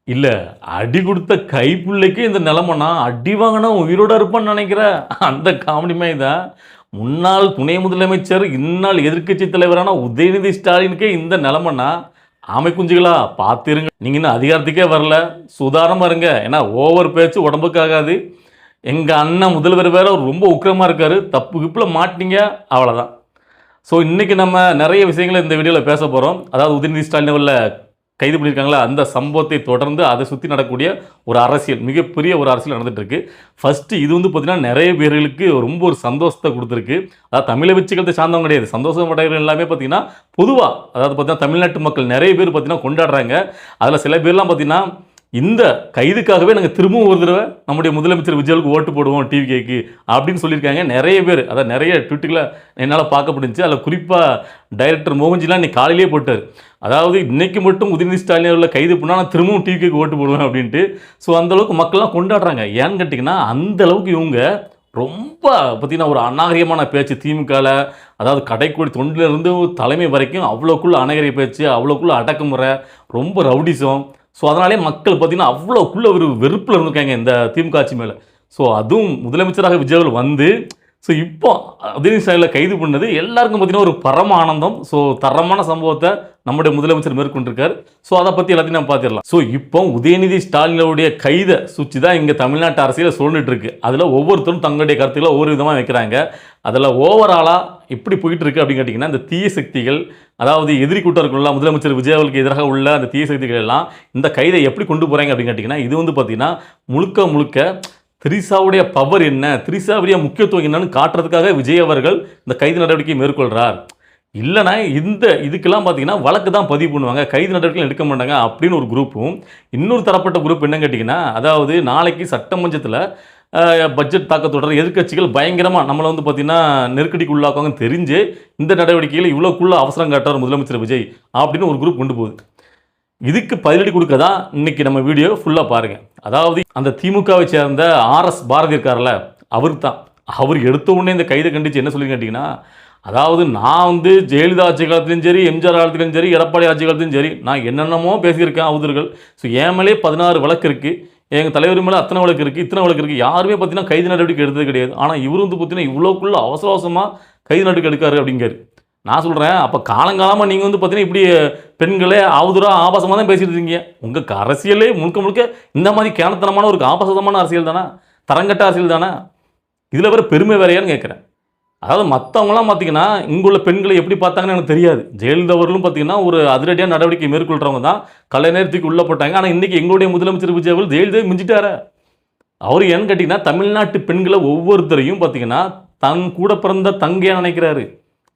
இல்ல. அடி குடுத்த கைப்புள்ளைக்கே இந்த நிலைமைன்னா, அடி வாங்குனா உயிரோட இருப்பான்னு நெனைக்கிறேன். அந்த காமெடி மாரி தான். முன்னாள் துணை முதலமைச்சர், இந்நாள் எதிர்க்கட்சி தலைவரான உதயநிதி ஸ்டாலினுக்கே இந்த நிலைமைன்னா, ஆமை குஞ்சுகளா பார்த்திருங்க. நீங்க இன்னும் அதிகாரத்துக்கே வரல. சுதாரணமா இருங்க. ஏன்னா ஓவர் பேச்சு உடம்புக்கு ஆகாது. எங்க அண்ணன் முதல்வர் வேற ரொம்ப உக்கிரமா இருக்காரு. தப்பு கிப்புல மாட்னீங்க அவ்வளதான். ஸோ இன்னைக்கு நம்ம நெறைய விஷயங்கள இந்த வீடியோல பேச போறோம். அதாவது உதயநிதி ஸ்டாலின் அவர்கள கைது பண்ணியிருக்காங்களா, அந்த சம்பவத்தை தொடர்ந்து அதை சுத்தி நடக்கக்கூடிய ஒரு அரசியல், மிகப்பெரிய ஒரு அரசியல் நடந்துட்டு இருக்கு. ஃபர்ஸ்ட் இது வந்து பார்த்தீங்கன்னா, நெறைய பேர்களுக்கு ரொம்ப ஒரு சந்தோஷத்த குடுத்திருக்கு. அதாவது தமிழை வச்சுக்கிறத சார்ந்தவங்க கிடையாது. சந்தோஷப்பட்டவர்கள் எல்லாமே பார்த்தீங்கன்னா, பொதுவா அதாவது பார்த்தீங்கன்னா, தமிழ்நாட்டு மக்கள் நெறைய பேர் பார்த்தீங்கன்னா கொண்டாடுறாங்க. அதில சில பேர்லாம் பார்த்தீங்கன்னா, இந்த கைதுக்காகவே நாங்க திரும்பவும் ஒரு தடவ நம்முடைய முதலமைச்சர் விஜய்க்கு ஓட்டு போடுவோம் டிவிகேக்கு அப்படின்னு சொல்லியிருக்காங்க. நெறைய பேர் அதாவது நெறைய ட்வீட்டுகள என்னால பார்க்க முடிஞ்சுச்சு. அதில குறிப்பா டைரக்டர் மோகன்ஜிலாம் இன்னைக்கு காலையிலேயே போட்டாரு. அதாவது இன்னைக்கு மட்டும் உதயநிதி ஸ்டாலின் அவர்கள கைது பண்ணா நான் திரும்பவும் டிவிகேக்கு ஓட்டு போடுவேன் அப்படின்ட்டு. ஸோ அந்த அளவுக்கு மக்கள்லாம் கொண்டாடுறாங்க. ஏன்னு கேட்டீங்கன்னா, அந்த அளவுக்கு இவங்க ரொம்ப பார்த்தீங்கன்னா, ஒரு அநாகரிகமான பேச்சு திமுகல, அதாவது கடைக்கோடி தொண்டிலிருந்து தலைமை வரைக்கும் அவ்வளோக்குள்ள அநாகரிக பேச்சு, அவ்வளோக்குள்ள அடக்குமுறை, ரொம்ப ரவுடிசம். ஸோ அதனாலே மக்கள் பார்த்தீங்கன்னா, அவ்வளோக்குள்ள ஒரு வெறுப்புல இருந்திருக்காங்க இந்த திமுக ஆட்சி மேல. ஸோ அதுவும் முதலமைச்சராக விஜய் அவர்கள் வந்து, ஸோ இப்போ உதயநிதி ஸ்டாலின கைது பண்ணது எல்லாருக்கும் பார்த்தீங்கன்னா ஒரு பரம ஆனந்தம். ஸோ தரமான சம்பவத்த நம்முடைய முதலமைச்சர் மேற்கொண்டிருக்கார். ஸோ அத பத்தி எல்லாத்தையும் நம்ம பார்த்திடலாம். ஸோ இப்போ உதயநிதி ஸ்டாலினுடைய கைத சுற்றி தான் இங்க தமிழ்நாட்டு அரசியல சுழண்டுட்டு இருக்கு. அதுல ஒவ்வொருத்தரும் தங்களுடைய கருத்துக்களை ஒவ்வொரு விதமா வைக்கிறாங்க. அதுல ஓவராலா எப்படி போயிட்டு இருக்கு அப்படின்னு கேட்டீங்கன்னா, இந்த தீய சக்திகள், அதாவது எதிரி கூட்டம் இருக்குல்ல, முதலமைச்சர் விஜய் அவர்களுக்கு எதிராக உள்ள அந்த தீய சக்திகள் எல்லாம் இந்த கைதை எப்படி கொண்டு போறாங்க அப்படின்னு கேட்டீங்கன்னா, இது வந்து பார்த்தீங்கன்னா, முழுக்க முழுக்க திரிஷாவுடைய பவர் என்ன, திரிஷாவுடைய முக்கியத்துவம் என்னன்னு காட்டுறதுக்காக விஜய் அவர்கள் இந்த கைது நடவடிக்கையை மேற்கொள்றார். இல்லைனா இதுக்கெல்லாம் பார்த்தீங்கன்னா வழக்கு தான் பதிவு பண்ணுவாங்க, கைது நடவடிக்கை எடுக்க மாட்டாங்க அப்படின்னு ஒரு குரூப்பும், இன்னொரு தரப்பட்ட குரூப் என்னன்னு கேட்டிங்கன்னா, அதாவது நாளைக்கு சட்டமன்றத்தில் பட்ஜெட் தாக்கல் தொடர் எதிர்க்கட்சிகள் பயங்கரமாக நம்மளை வந்து பார்த்தீங்கன்னா நெருக்கடிக்கு உள்ளாக்குவாங்கன்னு தெரிஞ்சு இந்த நடவடிக்கையில் இவ்வளோக்குள்ள அவசரம் காட்டுறார் முதலமைச்சர் விஜய் அப்படின்னு ஒரு குரூப் கொண்டு போகுது. இதுக்கு பதிலடி கொடுக்க தான் இன்னைக்கு நம்ம வீடியோ ஃபுல்லாக பாருங்க. அதாவது அந்த திமுகவை சேர்ந்த ஆர்எஸ் பாரதி இருக்கார்ல, அவர் தான். அவர் எடுத்த உடனே இந்த கைதை கண்டித்து என்ன சொல்லி கேட்டிங்கன்னா, அதாவது நான் வந்து ஜெயலலிதா ஆட்சி காலத்துலையும் சரி, எம்ஜிஆர் காலத்துலையும் சரி, எடப்பாடி ஆட்சி காலத்துலையும் சரி, நான் என்னென்னமோ பேசியிருக்கேன் அவதூறுகள். ஸோ என் மேலே 16 வழக்கு இருக்குது, எங்கள் தலைவர் மேலே அத்தனை வழக்கு இருக்குது, இத்தனை வழக்கு இருக்குது, யாருமே பார்த்தீங்கன்னா கைது நடவடிக்கை எடுத்தது கிடையாது. ஆனால் இவர் வந்து பார்த்தீங்கன்னா இவ்வளோக்குள்ள அவசர அவசரமாக கைது நடவடிக்கை எடுக்காரு அப்படிங்காரு. நான் சொல்கிறேன், அப்போ காலங்காலமாக நீங்கள் வந்து பார்த்தீங்கன்னா இப்படி பெண்களே ஆவுதுராக ஆபாசமாக தான் பேசிட்டு இருக்கீங்க. உங்கள் அரசியலே முழுக்க முழுக்க இந்த மாதிரி கேனத்தனமான ஒரு ஆபாசமான அரசியல் தானே, தரங்கட்ட அரசியல் தானே. இதில் வேறு பெருமை வேறையான்னு கேட்குறேன். அதாவது மற்றவங்களாம் பார்த்தீங்கன்னா இங்குள்ள பெண்களை எப்படி பார்த்தாங்கன்னு எனக்கு தெரியாது. ஜெயலலிதா அவர்களும் பார்த்தீங்கன்னா ஒரு அதிரடியான நடவடிக்கை மேற்கொள்கிறவங்க தான், கலைநேரத்துக்கு உள்ளே போட்டாங்க. ஆனால் இன்றைக்கி எங்களுடைய முதலமைச்சர் விஜய் அவர்கள் ஜெயலலிதாவை மிஞ்சிட்டாரு. அவர் ஏன்னு கேட்டிங்கன்னா, தமிழ்நாட்டு பெண்களை ஒவ்வொருத்தரையும் பார்த்தீங்கன்னா தன் கூட பிறந்த தங்கையாக நினைக்கிறாரு,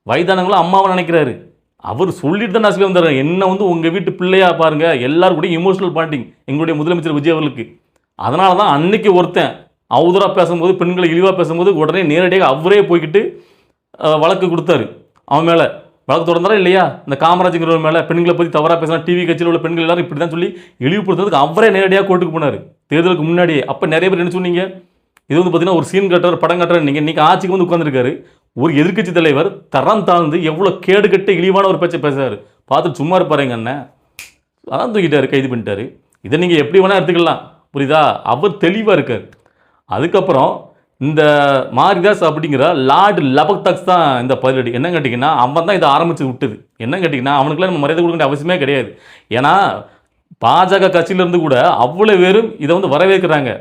வயதானவங்களும் அம்மாவை நினைக்கிறாரு. அவர் சொல்லிட்டு தான் நான் சொல்லி வந்தார், என்ன வந்து உங்கள் வீட்டு பிள்ளையா பாருங்க, எல்லாரும் கூட இமோஷனல் பாண்டிங் எங்களுடைய முதலமைச்சர் விஜய் அவர்களுக்கு. அதனால தான் அன்னைக்கு ஒருத்தன் அவதூறாக பேசும்போது, பெண்களை இழிவாக பேசும்போது உடனே நேரடியாக அவரே போய்கிட்டு வழக்கு கொடுத்தாரு. அவன் மேலே வழக்கு தொடர்ந்தாரா இல்லையா? இந்த காமராஜுங்கிற மேலே பெண்களை பற்றி தவறாக பேசினா, டிவி கட்சியில் உள்ள பெண்கள் எல்லாரும் இப்படி தான் சொல்லி இழிவுபடுத்துறதுக்கு அவரே நேரடியாக கோர்ட்டுக்கு போனார் தேர்தலுக்கு முன்னாடியே. அப்போ நிறைய பேர் என்ன சொன்னீங்க, இது வந்து பார்த்தீங்கன்னா ஒரு சீன் கட்டுற படம் கட்டுற நீங்கள் இன்றைக்கி ஆட்சிக்கு வந்து உட்காந்துருக்காரு. ஒரு எதிர்க்கட்சி தலைவர் தரம் தாழ்ந்து எவ்வளோ கேடுகட்ட இழிவான ஒரு பேச்சை பேசுறாரு, பார்த்துட்டு சும்மா இருப்பாருங்க அண்ணன். அதான் தூக்கிட்டாரு, கைது பண்ணிட்டாரு. இதை நீங்கள் எப்படி வேணால் எடுத்துக்கலாம், புரியுதா? அவர் தெளிவாக இருக்கார். அதுக்கப்புறம் இந்த மாரிதாஸ் அப்படிங்கிற லார்டு லபக்தாக்ஸ் தான் இந்த பதிலடி. என்ன கேட்டிங்கன்னா, அவன் தான் இதை ஆரம்பித்து விட்டது. என்ன கேட்டிங்கன்னா, அவனுக்குலாம் நம்ம மரியாதை கொடுக்க வேண்டிய அவசியமே கிடையாது. ஏன்னா பாஜக கட்சியிலேருந்து கூட அவ்வளோ பேரும் இதை வந்து வரவேற்கிறாங்க.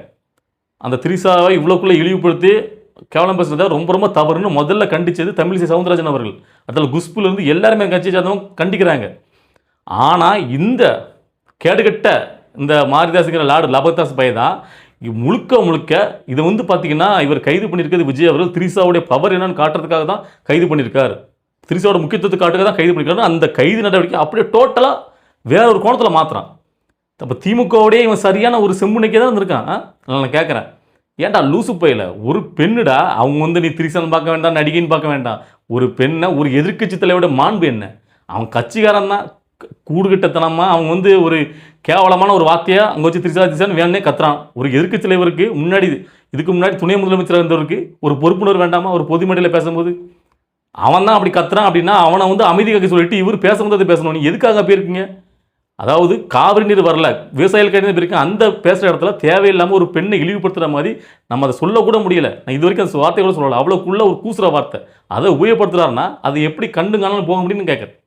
அந்த திரிஷாவை இவ்வளோக்குள்ளே இழிவுபடுத்தி கேவலம் பேசுறத ரொம்ப ரொம்ப தவறுன்னு முதல்ல கண்டித்தது தமிழிசை சவுந்தரராஜன் அவர்கள். அதில் குஷ்புலேருந்து எல்லாருமே கட்சி சார்ந்தவங்க கண்டிக்கிறாங்க. ஆனால் இந்த கேடுகட்ட இந்த மாரிதாஸுங்கிற லார்டு லபக்தாஸ் பையன் தான் முழுக்க முழுக்க இதை வந்து பார்த்தீங்கன்னா இவர் கைது பண்ணியிருக்கிறது விஜய் அவர்கள் திரிஷாவுடைய பவர் என்னன்னு காட்டுறதுக்காக தான் கைது பண்ணியிருக்கார், திரிஷாவோட முக்கியத்துவத்தை காட்டுறதுக்காக தான் கைது பண்ணியிருக்காரு. அந்த கைது நடவடிக்கை அப்படியே டோட்டலாக வேற ஒரு கோணத்தில் மாற்றுறான். அப்போ திமுகவுடைய இவன் சரியான ஒரு செம்புனைக்கே தான் இருந்திருக்கான். நான் கேட்குறேன், ஏன்டா லூசு பையில ஒரு பெண்ணுடா, அவங்க வந்து நீ திரிசன் பார்க்க வேண்டாம், நடிகைன்னு பார்க்க வேண்டாம். ஒரு பெண்ணை, ஒரு எதிர்க்கட்சி தலைவரோட மாண்பு என்ன? அவன் கட்சிக்காரன் தான், கூடுகிட்டத்தனமாக அவங்க வந்து ஒரு கேவலமான ஒரு வார்த்தையாக அங்கே வச்சு திரிசான்னு வேணே கத்துறான். ஒரு எதிர்க்கட்சி தலைவருக்கு முன்னாடி, இதுக்கு முன்னாடி துணை முதலமைச்சராக இருந்தவருக்கு ஒரு பொறுப்புணர்வு வேண்டாமா? ஒரு பொது மேடையில் பேசும்போது அவன் தான் அப்படி கத்துறான் அப்படின்னா அவனை வந்து அமைதி காக்க சொல்லிட்டு இவர் பேசும்போது பேசணும். நீ எதுக்காக போயிருக்கீங்க? அதாவது காவிரி நீர் வரல, விவசாயிகளுக்கு நீர் இருக்கு, அந்த பேசுகிற இடத்துல தேவையில்லாமல் ஒரு பெண்ணை இழிவுபடுத்துகிற மாதிரி நம்ம அதை சொல்லக்கூட முடியல. நான் இது வரைக்கும் அந்த வார்த்தை கூட சொல்லலை. அவ்வளோக்குள்ள ஒரு கூசுகிற வார்த்தை. அதை உபயோகப்படுத்துறாருன்னா அது எப்படி கண்டு காணாமல் போக முடியும்னு கேட்குறேன்.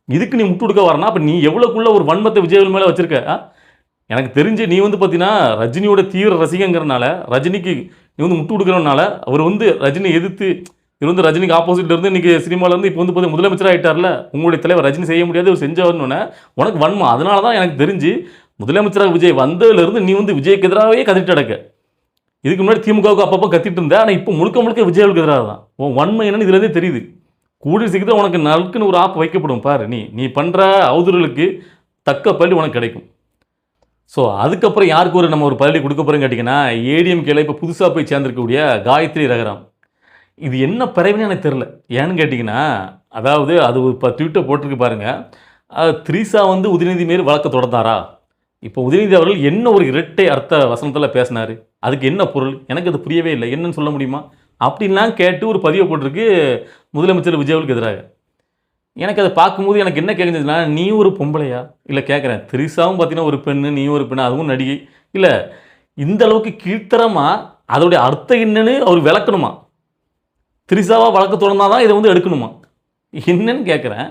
இதுக்கு நீ முட்டு கொடுக்க வரனா, அப்போ நீ எவ்வளோக்குள்ள ஒரு வன்மத்தை விஜய் மேலே வச்சிருக்க? எனக்கு தெரிஞ்சு நீ வந்து பார்த்தீங்கன்னா ரஜினியோட தீவிர ரசிகங்கிறனால, ரஜினிக்கு நீ வந்து முட்டு கொடுக்குறனால, அவர் வந்து ரஜினி எதிர்த்து இவர் வந்து ரஜினிக்கு ஆப்போசிட்ல இருந்து இன்னைக்கு சினிமாலேருந்து இப்போ வந்து பார்த்தீங்கன்னா முதலமைச்சர் ஆகிட்டார்ல, உங்களுடைய தலைவர் ரஜினி செய்ய முடியாது அவர் செஞ்சவர்னு உனக்கு வன்மம். அதனால தான் எனக்கு தெரிஞ்சு முதலமைச்சராக விஜய் வந்ததுலேருந்து நீ வந்து விஜய்க்கு எதிராகவே கத்திட்டு அடக்க. இதுக்கு முன்னாடி திமுகவுக்கு அப்பப்போ கத்திட்டு இருந்த, ஆனால் இப்போ முழுக்க முழுக்க விஜய்க்கு எதிராக தான். உன் வன்மை என்னன்னு இதுலேருந்தே தெரியுது. கூடிய சீக்கிரம் உனக்கு நல்க்குன்னு ஒரு ஆப் வைக்கப்படும் பாரு. நீ பண்ணுற அவதூறுகளுக்கு தக்க பள்ளி உனக்கு கிடைக்கும். ஸோ அதுக்கப்புறம் யாருக்கு நம்ம ஒரு பள்ளி கொடுக்க போகிறோன்னு கேட்டிங்கன்னா, ஏடிஎம்கேல இப்போ புதுசாக போய் சேர்ந்துருக்கக்கூடிய காயத்ரி ரகுராம். இது என்ன பிறவின்னு எனக்கு தெரில. ஏன்னு கேட்டிங்கன்னா, அதாவது அது இப்போ ட்விட்டர் போட்டிருக்கு பாருங்கள். த்ரீசா வந்து உதயநிதி மாரி வழக்க தொடர்ந்தாரா? இப்போ உதயநிதி அவர்கள் என்ன ஒரு இரட்டை அர்த்த வசனத்தில் பேசினார்? அதுக்கு என்ன பொருள்? எனக்கு அது புரியவே இல்லை. என்னன்னு சொல்ல முடியுமா? அப்படின்லாம் கேட்டு ஒரு பதிவை போட்டிருக்கு முதலமைச்சர் விஜய்க்கு எதிராக. எனக்கு அதை பார்க்கும்போது எனக்கு என்ன கேட்குதுன்னா, நீ ஒரு பொம்பளையா? இல்லை கேட்குறேன், த்ரிஷாவும் பார்த்தீங்கன்னா ஒரு பெண்ணு, நீ ஒரு பெண்ணு, அதுவும் நடிகை. இல்லை இந்த அளவுக்கு கீழ்த்தரமாக அதோடைய அர்த்தம் என்னன்னு அவர் விளக்கணுமா? த்ரிஷாவாக வழக்கு தொடர்ந்தால் தான் இதை வந்து எடுக்கணுமா? என்னன்னு கேட்குறேன்.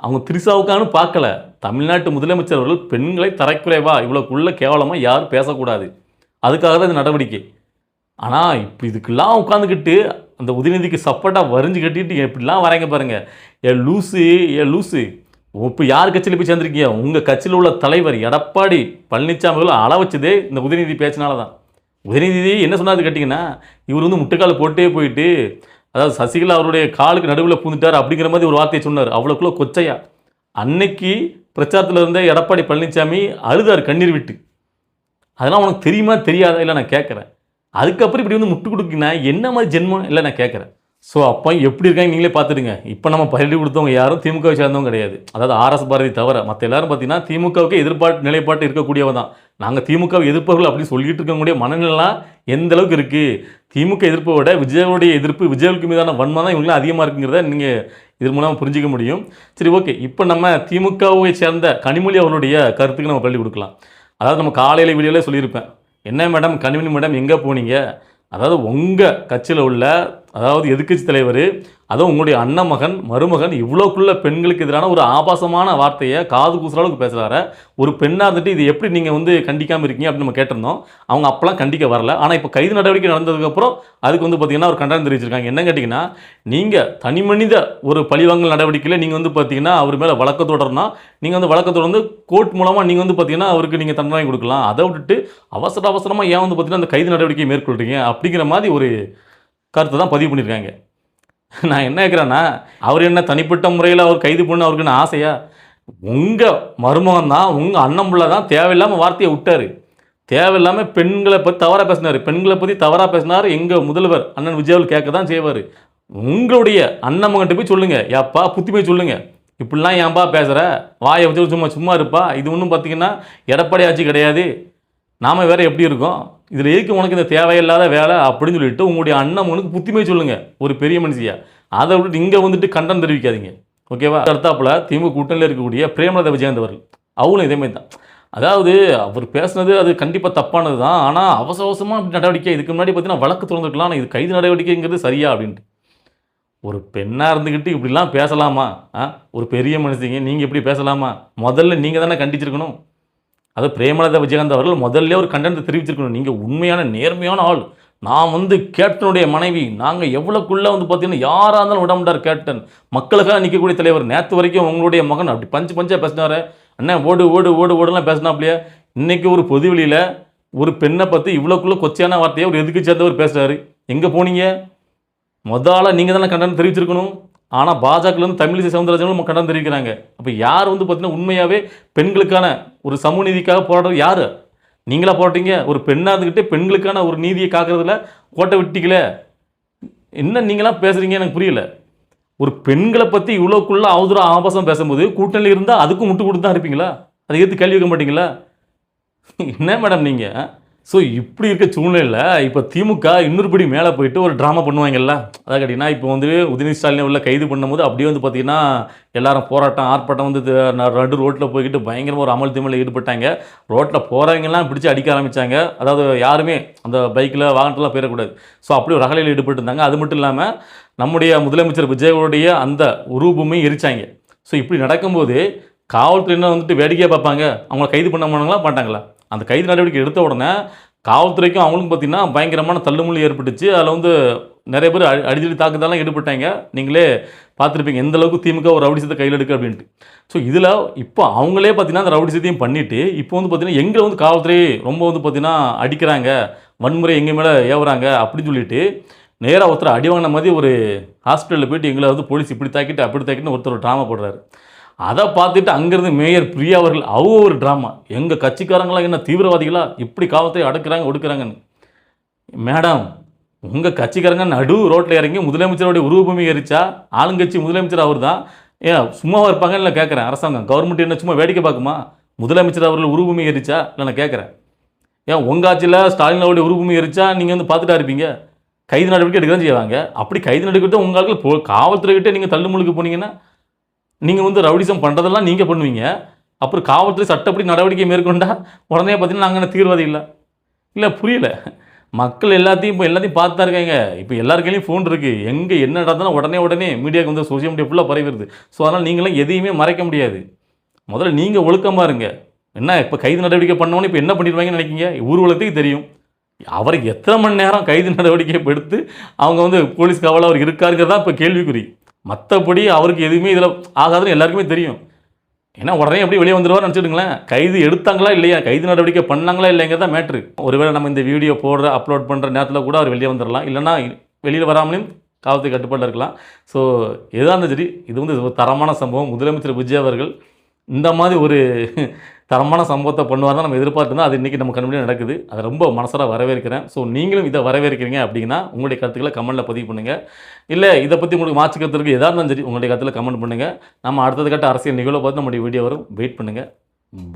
அவங்க த்ரிஷாவுக்கானு பார்க்கல. தமிழ்நாட்டு முதலமைச்சர் அவர்கள் பெண்களை தரக்குறைவா இவ்வளோக்குள்ள கேவலமாக யாரும் பேசக்கூடாது, அதுக்காக தான் இந்த நடவடிக்கை. ஆனால் இப்போ இதுக்கெல்லாம் உட்காந்துக்கிட்டு அந்த உதயநிதிக்கு சப்போர்ட்டாக வரைஞ்சி கட்டிட்டு எப்படிலாம் வராங்க பாருங்கள். ஏ லூசு இப்போ யார் கட்சியில் போய் சேர்ந்துருக்கீங்க? உங்கள் கட்சியில் உள்ள தலைவர் எடப்பாடி பழனிசாமி அள வச்சதே இந்த உதயநிதி பேச்சினால தான். உதயநிதி என்ன சொன்னாது கேட்டிங்கன்னா, இவர் வந்து முட்டுக்கால் போட்டே போயிட்டு, அதாவது சசிகலா அவருடைய காலுக்கு நடுவில் பூந்துட்டார் அப்படிங்கிற மாதிரி ஒரு வார்த்தையை சொன்னார். அவ்வளோக்குள்ள கொச்சையா அன்னைக்கு பிரச்சாரத்தில் இருந்த எடப்பாடி பழனிசாமி அழுதார் கண்ணீர் விட்டு. அதெல்லாம் உனக்கு தெரியுமா தெரியாதா? இல்லை நான் கேட்குறேன். அதுக்கப்புறம் இப்படி வந்து முட்டு கொடுக்குன்னா என்ன மாதிரி ஜென்மம்? இல்லை நான் கேட்குறேன். ஸோ அப்போ எப்படி இருக்காங்க நீங்களே பார்த்துடுங்க. இப்போ நம்ம பயிரிட்டு கொடுத்தவங்க யாரும் திமுகவை சேர்ந்தவங்க கிடையாது. அதாவது ஆர்எஸ் பாரதி தவிர மற்ற எல்லாரும் பார்த்தீங்கன்னா திமுகவுக்கு எதிர்பார்ப்பு நிலைப்பாட்டு இருக்கக்கூடியவ தான். நாங்கள் திமுகவை எதிர்ப்பவர்கள் அப்படின்னு சொல்லிட்டு இருக்கக்கூடிய மனநிலாம் எந்த அளவுக்கு இருக்குது? திமுக எதிர்ப்பை விட விஜயோடைய எதிர்ப்பு, விஜய்க்கு மீதான வன்மை தான் இவங்களாம் அதிகமாக இருக்குங்கிறத நீங்கள் இது மூலமாக புரிஞ்சிக்க முடியும். சரி, ஓகே. இப்போ நம்ம திமுகவை சேர்ந்த கனிமொழி அவர்களுடைய கருத்துக்கு நம்ம பள்ளி கொடுக்கலாம். அதாவது நம்ம காலையில் வீடியோவில் சொல்லியிருப்பேன், என்ன மேடம் கனிமொழி மேடம் எங்கே போனீங்க? அதாவது உங்கள் கட்சியில் உள்ள அதாவது எதிர்க்கட்சி தலைவர், அதுவும் உங்களுடைய அண்ணன் மகன் மருமகன் இவ்வளோக்குள்ள பெண்களுக்கு எதிரான ஒரு ஆபாசமான வார்த்தையை காது கூசுற அளவுக்கு பேசுகிறாரு. ஒரு பெண்ணாக இருந்துட்டு இது எப்படி நீங்கள் வந்து கண்டிக்காமல் இருக்கீங்க அப்படின்னு நம்ம கேட்டிருந்தோம். அவங்க அப்போலாம் கண்டிக்க வரல. ஆனால் இப்போ கைது நடவடிக்கை நடந்ததுக்கப்புறம் அதுக்கு வந்து பார்த்திங்கன்னா ஒரு கண்டனம் தெரிவிச்சிருக்காங்க. என்ன கேட்டிங்கன்னா, நீங்கள் தனி மனித ஒரு பழிவாங்கல் நடவடிக்கையில் நீங்கள் வந்து பார்த்திங்கன்னா அவர் மேலே வழக்கு தொடரணும். நீங்கள் வந்து வழக்கு தொடர்ந்து கோர்ட் மூலமாக நீங்கள் வந்து பார்த்திங்கன்னா அவருக்கு நீங்கள் தண்டனை கொடுக்கலாம். அதை விட்டுட்டு அவசரமாக ஏன் வந்து பார்த்திங்கன்னா அந்த கைது நடவடிக்கையை மேற்கொள்கிறீங்க அப்படிங்கிற மாதிரி ஒரு கருத்தை தான் பதிவு பண்ணியிருக்காங்க. நான் என்ன கேட்குறேன்னா, அவர் என்ன தனிப்பட்ட முறையில் அவர் கைது பண்ண அவருக்கு என்ன ஆசையா? உங்கள் மருமகன் தான், உங்கள் அண்ணன் பிள்ளை தான் தேவையில்லாமல் வார்த்தையை விட்டார். தேவையில்லாமல் பெண்களை பற்றி தவறாக பேசினார். பெண்களை பற்றி தவறாக பேசினார். எங்கள் முதல்வர் அண்ணன் விஜய் கேட்க தான் செய்வார். உங்களுடைய அண்ணன் மகன்கிட்ட போய் சொல்லுங்கள், ஏப்பா புத்தி போய் சொல்லுங்கள், இப்படிலாம் ஏன்பா பேசுகிற, வாயை வச்சு சும்மா இருப்பா, இது ஒன்றும் பார்த்திங்கன்னா எடப்பாடி ஆட்சி கிடையாது, நாம் வேறு எப்படி இருக்கோம், இதில் எதுக்கு உனக்கு இந்த தேவையில்லாத வேலை அப்படின்னு சொல்லிட்டு உங்களுடைய அண்ணன் மகனுக்கு புத்திமை சொல்லுங்கள், ஒரு பெரிய மனுஷியா. அதை விட்டுட்டு இங்கே வந்துட்டு கண்டனம் தெரிவிக்காதீங்க, ஓகேவா? அடுத்தாப்புல திமுக கூட்டணியில் இருக்கக்கூடிய பிரேமலதா விஜயகாந்த் அவர்கள் அவங்களும் இதே மாதிரி தான். அதாவது அவர் பேசுனது அது கண்டிப்பாக தப்பானது தான். ஆனால் அவசரமாக அப்படி நடவடிக்கை இதுக்கு முன்னாடி பார்த்தீங்கன்னா வழக்கு திறந்துருக்கலாம். ஆனால் இது கைது நடவடிக்கைங்கிறது சரியா அப்படின்ட்டு ஒரு பெண்ணாக இருந்துக்கிட்டு இப்படிலாம் பேசலாமா? ஒரு பெரிய மனுஷங்க நீங்கள் இப்படி பேசலாமா? முதல்ல நீங்கள் தானே கண்டிச்சிருக்கணும். அது பிரேமலதா விஜயகாந்த் அவர்கள் முதல்ல ஒரு கண்டனத்தை தெரிவிச்சிருக்கணும். நீங்கள் உண்மையான நேர்மையான ஆள், நான் வந்து கேப்டனுடைய மனைவி, நாங்கள் எவ்வளோக்குள்ளே வந்து பார்த்தீங்கன்னா யாராக இருந்தாலும் விடமாட்டார் கேப்டன், மக்களுக்காக நிற்கக்கூடிய தலைவர். நேற்று வரைக்கும் உங்களுடைய மகன் அப்படி பஞ்சாக பேசினார், அண்ணன் ஓடுலாம் பேசினாப்லையே. இன்றைக்கி ஒரு பொதுவெளியில் ஒரு பெண்ணை பற்றி இவ்வளோக்குள்ளே கொச்சையான வார்த்தையை ஒரு எதுக்கு சேர்ந்தவர் பேசுகிறாரு. எங்கே போனீங்க? முதல்ல நீங்கள் தானே கண்டனம் தெரிவிச்சிருக்கணும். ஆனால் பாஜகலேருந்து தமிழிசை சவுந்தரராஜனும் கண்டனம் தெரிவிக்கிறாங்க. அப்போ யார் வந்து பார்த்தீங்கன்னா உண்மையாகவே பெண்களுக்கான ஒரு சமூக நீதிக்காக போராடுறது யார்? நீங்களா போராட்டீங்க? ஒரு பெண்ணாக இருந்துக்கிட்டே பெண்களுக்கான ஒரு நீதியை காக்கிறதுல கோட்டை விட்டிக்கல. என்ன நீங்களாம் பேசுகிறீங்க எனக்கு புரியல. ஒரு பெண்களை பற்றி இவ்வளோக்குள்ள அவதூற ஆபாசம் பேசும்போது கூட்டணியில் இருந்தால் அதுக்கும் முட்டு கொடுத்து தான் இருப்பீங்களா? அதை எடுத்து கேள்வி வைக்க மாட்டீங்களா? என்ன மேடம் நீங்கள் ஸோ இப்படி இருக்க சூழ்நிலையில் இப்போ திமுக இன்னொரு படி மேலே போயிட்டு ஒரு ட்ராமா பண்ணுவாங்கல்ல. அதான் கேட்டிங்கன்னா இப்போ வந்து உதயநிதி ஸ்டாலினை உள்ள கைது பண்ணும்போது அப்படியே வந்து பார்த்தீங்கன்னா எல்லாரும் போராட்டம் ஆர்ப்பாட்டம் வந்து நடு ரோட்டில் போய்கிட்டு பயங்கரமாக ஒரு அமல் திமிழில் ஈடுபட்டாங்க. ரோட்டில் போகிறவங்கெல்லாம் பிடிச்சி அடிக்க ஆரம்பித்தாங்க. அதாவது யாருமே அந்த பைக்கில் வாகனத்தெலாம் போயிடக்கூடாது. ஸோ அப்படி ஒரு அகலையில் ஈடுபட்டு இருந்தாங்க. அது மட்டும் இல்லாமல் நம்முடைய முதலமைச்சர் விஜயோடைய அந்த உருவபூமியும் எரிச்சாங்க. ஸோ இப்படி நடக்கும்போது காவல்துறை என்ன வந்துட்டு வேடிக்கையாக பார்ப்பாங்க? அவங்கள கைது பண்ண மாட்டாங்களா மாட்டாங்களா? அந்த கைது நடவடிக்கை எடுத்த உடனே காவல்துறைக்கும் அவங்களுக்கும் பார்த்தீங்கன்னா பயங்கரமான தள்ளுமுள்ளு ஏற்பட்டுச்சு. அதில் வந்து நிறைய பேர் அடிதடி தாக்குதலாம் ஈடுபட்டாங்க. நீங்களே பார்த்துருப்பீங்க எந்த அளவுக்கு திமுக ஒரு ரவுடிசத்தை கையில் எடுக்கு அப்படின்ட்டு. ஸோ இதில் இப்போ அவங்களே பார்த்தீங்கன்னா அந்த ரவுடிசத்தையும் பண்ணிவிட்டு இப்போ வந்து பார்த்தீங்கன்னா எங்களை வந்து காவல்துறை ரொம்ப வந்து பார்த்தீங்கன்னா அடிக்கிறாங்க, வன்முறை எங்கள் மேலே ஏவுறாங்க அப்படின்னு சொல்லிட்டு நேராக ஒருத்தர் அடி வாங்கின மாதிரி ஒரு ஹாஸ்பிட்டலில் போய்ட்டு எங்களை வந்து போலீஸ் இப்படி தாக்கிட்டு அப்படி தாக்கிட்டு ஒருத்தர் ட்ராமா போடுறாரு. அதை பார்த்துட்டு அங்கேருந்து மேயர் பிரியா அவர்கள் ஒரு ட்ராமா, எங்கள் கட்சிக்காரங்களாம் என்ன தீவிரவாதிகளா இப்படி காவல்துறை அடக்குறாங்க ஒடுக்குறாங்கன்னு. மேடம், உங்கள் கட்சிக்காரங்க நடு ரோட்டில் இறங்கி முதலமைச்சருடைய உருவபூமி எரிச்சா ஆளுங்கட்சி முதலமைச்சர் அவர் தான். ஏன் சும்மாவாக இருப்பாங்கன்னு இல்லை கேட்குறேன். அரசாங்கம் கவர்மெண்ட் என்ன சும்மா வேடிக்கை பார்க்குமா? முதலமைச்சர் அவர்கள் உருவபூமி எரிச்சா இல்லை நான் கேட்குறேன். ஏன் உங்கள் ஆட்சியில் ஸ்டாலின் அவருடைய உருவபூமி எரிச்சா நீங்கள் வந்து பார்த்துட்டா இருப்பீங்க? கைது நடவடிக்கை எடுக்க தான் செய்வாங்க. அப்படி கைது நடவடிக்கை உங்களுக்கு காவல்துறைகிட்டே நீங்கள் தள்ளுமுழுக்கு போனீங்கன்னா நீங்கள் வந்து ரவுடிசம் பண்ணுறதெல்லாம் நீங்கள் பண்ணுவீங்க. அப்புறம் காவல்துறை சட்டப்படி நடவடிக்கை மேற்கொண்டால் உடனே பார்த்தீங்கன்னா நாங்கள் தீவிரவாதி இல்லை. இல்லை புரியல. மக்கள் எல்லாத்தையும் இப்போ எல்லாத்தையும் பார்த்து தான் இருக்காங்க. இப்போ எல்லார் கையிலையும் ஃபோன் இருக்குது. எங்கே என்ன நடந்தாலும் உடனே மீடியாவுக்கு வந்து சோசியல் மீடியா ஃபுல்லாக பரவிடுது. ஸோ அதனால் நீங்களாம் எதையுமே மறைக்க முடியாது. முதல்ல நீங்கள் ஒழுக்கமாக இருங்க. என்ன இப்போ கைது நடவடிக்கை பண்ணோன்னே இப்போ என்ன பண்ணிடுவாங்கன்னு நினைக்கிங்க? ஊர்வலத்துக்கு தெரியும். அவருக்கு எத்தனை மணி நேரம் கைது நடவடிக்கை எடுத்து அவங்க வந்து போலீஸ் காவலில் அவர் இருக்காருங்கிறதான் இப்போ கேள்விக்குறி. மற்றபடி அவருக்கு எதுவுமே இதில் ஆகாதுன்னு எல்லாருக்குமே தெரியும். ஏன்னா உடனே எப்படி வெளியே வந்துடுவார் நினச்சிடுங்களேன். கைது எடுத்தாங்களா இல்லையா, கைது நடவடிக்கை பண்ணாங்களா இல்லைங்கிறதா மேட்ரு. ஒருவேளை நம்ம இந்த வீடியோ அப்லோட் பண்ணுற நேரத்தில் கூட அவர் வெளியே வந்துடலாம். இல்லைனா வெளியில் வராமலையும் காவல்துறை கட்டுப்பாட்டில் இருக்கலாம். ஸோ எதாக இருந்தாலும் சரி, இது வந்து ஒரு தரமான சம்பவம். முதலமைச்சர் விஜய் அவர்கள் இந்த மாதிரி ஒரு தரமான சம்பவத்தை பண்ணுவார் தான் நம்ம எதிர்பார்த்துருந்தோம். அது இன்றைக்கி நம்ம கண்முன்னாடி நடக்குது. அதை ரொம்ப மனசார வரவேற்கிறேன். ஸோ நீங்களும் இதை வரவேற்கிறீங்க அப்படின்னா உங்களுடைய கருத்துக்களை கமெண்ட்டில் பதிவு பண்ணுங்கள். இல்லை இதை பற்றி உங்களுக்கு மாற்று கருத்து இருக்குது எதாக இருந்தாலும் சரி உங்களுடைய கருத்தில் கமெண்ட் பண்ணுங்கள். நம்ம அடுத்தது கட்ட அரசியல் நிகழ்வை பார்த்து நம்முடைய வீடியோ வரும். வெயிட் பண்ணுங்கள். பாய்.